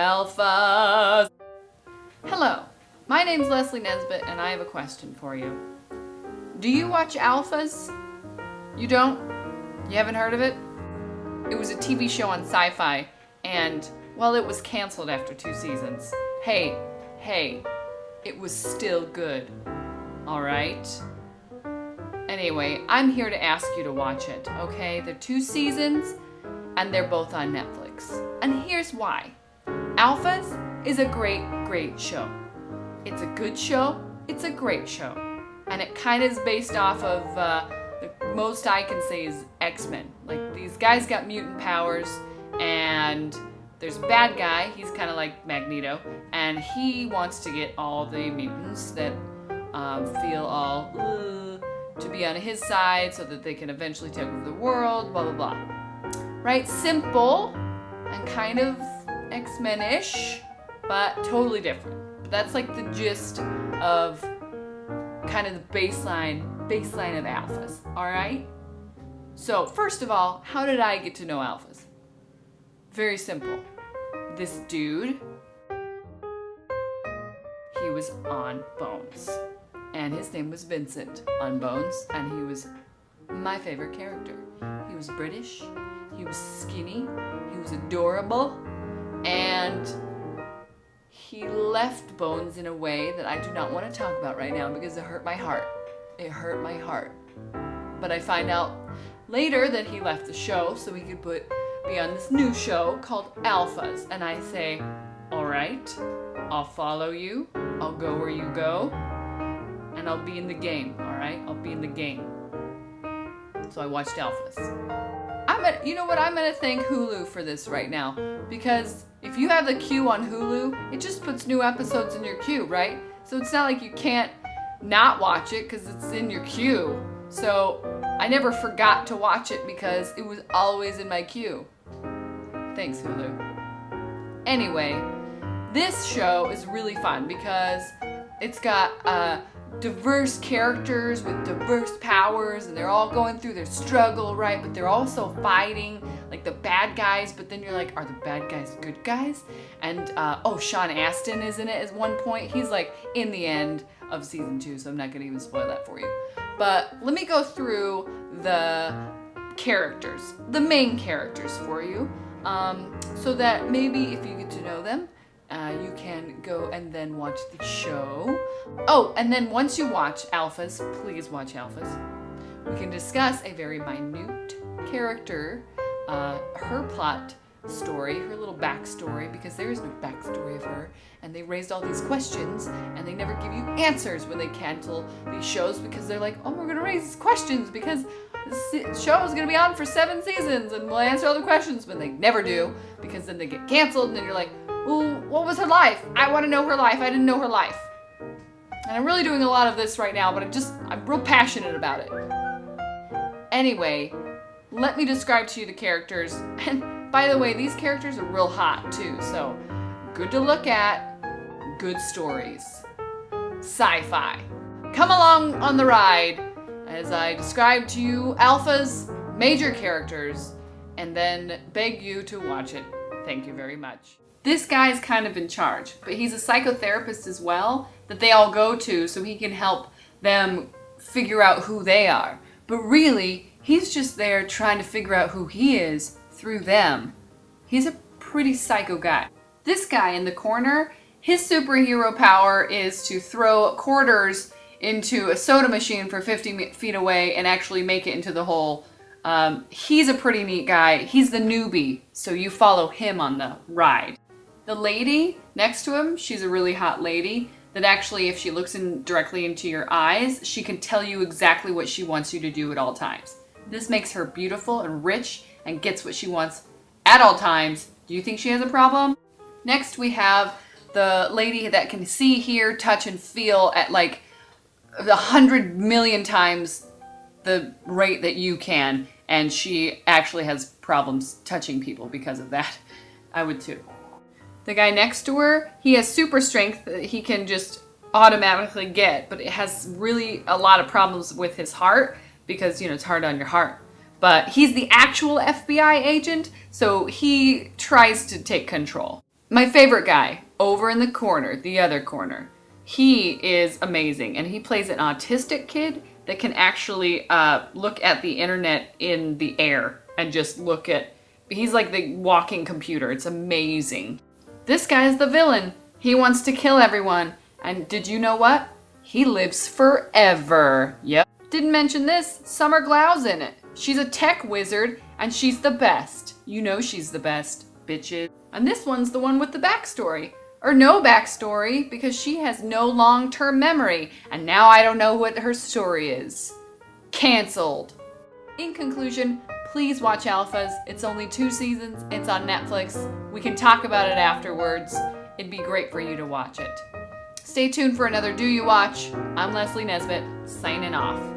Alphas! Hello, my name's Leslie Nesbitt and I have a question for you. Do you watch Alphas? You don't? You haven't heard of it? It was a TV show on Syfy and, well, it was canceled after 2 seasons. Hey, it was still good. Alright? Anyway, I'm here to ask you to watch it, okay? They're 2 seasons and they're both on Netflix. And here's why. Alphas is a great show. It's a good show, it's a great show. And it kind of is based off of, the most I can say is X-Men. Like, these guys got mutant powers, and there's a bad guy, he's kind of like Magneto, and he wants to get all the mutants that feel all to be on his side so that they can eventually take over the world, blah, blah, blah. Right? Simple and kind of X-Men-ish, but totally different. But that's like the gist of kind of the baseline of Alphas, alright? So, first of all, how did I get to know Alphas? Very simple. This dude, he was on Bones. And his name was Vincent on Bones, and he was my favorite character. He was British, he was skinny, he was adorable, and he left Bones in a way that I do not want to talk about right now because it hurt my heart. It hurt my heart. But I find out later that he left the show so he could be on this new show called Alphas. And I say, alright, I'll follow you, I'll go where you go, and I'll be in the game, alright? I'll be in the game. So I watched Alphas. You know what, I'm gonna thank Hulu for this right now, because if you have the queue on Hulu, it just puts new episodes in your queue, right? So it's not like you can't not watch it because it's in your queue. So I never forgot to watch it because it was always in my queue. Thanks, Hulu. Anyway, this show is really fun because it's got diverse characters with diverse powers, and they're all going through their struggle, right? But they're also fighting like the bad guys, but then you're like, are the bad guys good guys? And Sean Astin is in it at one point. He's like in the end of season 2, so I'm not gonna even spoil that for you. But let me go through the characters, the main characters for you, so that maybe if you get to know them, you can go and then watch the show. Oh, and then once you watch Alphas, please watch Alphas, we can discuss a very minute character, her plot story, her little backstory, because there is no backstory of her, and they raised all these questions, and they never give you answers when they cancel these shows, because they're like, oh, we're gonna raise these questions because this show is gonna be on for 7 seasons, and we'll answer all the questions, but they never do, because then they get canceled, and then you're like, well, what was her life? I want to know her life. I didn't know her life. And I'm really doing a lot of this right now, but I'm real passionate about it. Anyway, let me describe to you the characters. And by the way, these characters are real hot too, so good to look at, good stories. Sci-fi. Come along on the ride as I describe to you Alpha's major characters and then beg you to watch it. Thank you very much. This guy's kind of in charge, but he's a psychotherapist as well that they all go to so he can help them figure out who they are. But really, he's just there trying to figure out who he is through them. He's a pretty psycho guy. This guy in the corner, his superhero power is to throw quarters into a soda machine for 50 feet away and actually make it into the hole. He's a pretty neat guy. He's the newbie, so you follow him on the ride. The lady next to him, she's a really hot lady that actually, if she looks directly into your eyes, she can tell you exactly what she wants you to do at all times. This makes her beautiful and rich and gets what she wants at all times. Do you think she has a problem? Next we have the lady that can see, hear, touch, and feel at like 100 million times the rate that you can, and she actually has problems touching people because of that. I would too. The guy next to her, he has super strength that he can just automatically get, but it has really a lot of problems with his heart because, you know, it's hard on your heart. But he's the actual FBI agent, so he tries to take control. My favorite guy, over in the corner, the other corner. He is amazing, and he plays an autistic kid that can actually look at the internet in the air and just look at... He's like the walking computer. It's amazing. This guy is the villain. He wants to kill everyone. And did you know what? He lives forever. Yep. Didn't mention this. Summer Glau's in it. She's a tech wizard, and she's the best. You know she's the best, bitches. And this one's the one with the backstory. Or no backstory, because she has no long-term memory, and now I don't know what her story is. Cancelled. In conclusion, please watch Alphas. It's only 2 seasons. It's on Netflix. We can talk about it afterwards. It'd be great for you to watch it. Stay tuned for another Do You Watch. I'm Leslie Nesbitt, signing off.